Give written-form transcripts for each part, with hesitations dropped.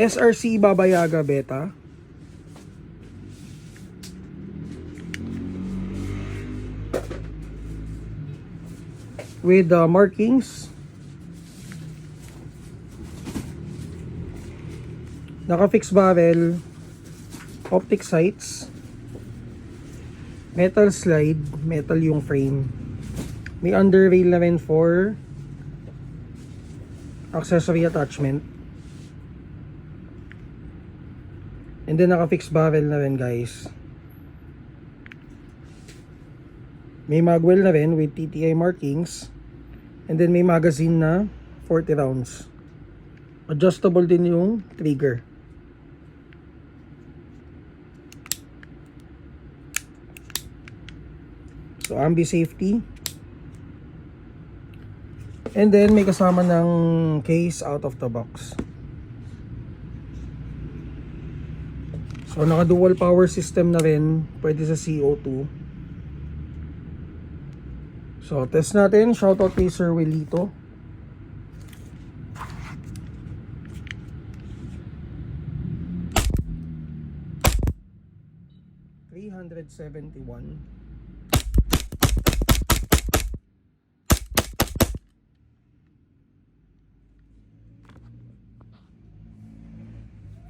SRC Baba Yaga Beta. With markings. Naka-fixed barrel. Optic sights. Metal slide. Metal yung frame. May underrail na rin for accessory attachment. And then naka-fixed barrel na rin, guys. May magwell na rin with TTI markings. And then may magazine na 40 rounds. Adjustable din yung trigger. So ambi safety. And then may kasama ng case out of the box. So naka dual power system na rin, pwede sa CO2. So test natin, shoutout kay Sir Wilito. $371.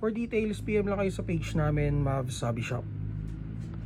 For details, PM lang kayo sa page namin, Mavs Hobby Shop.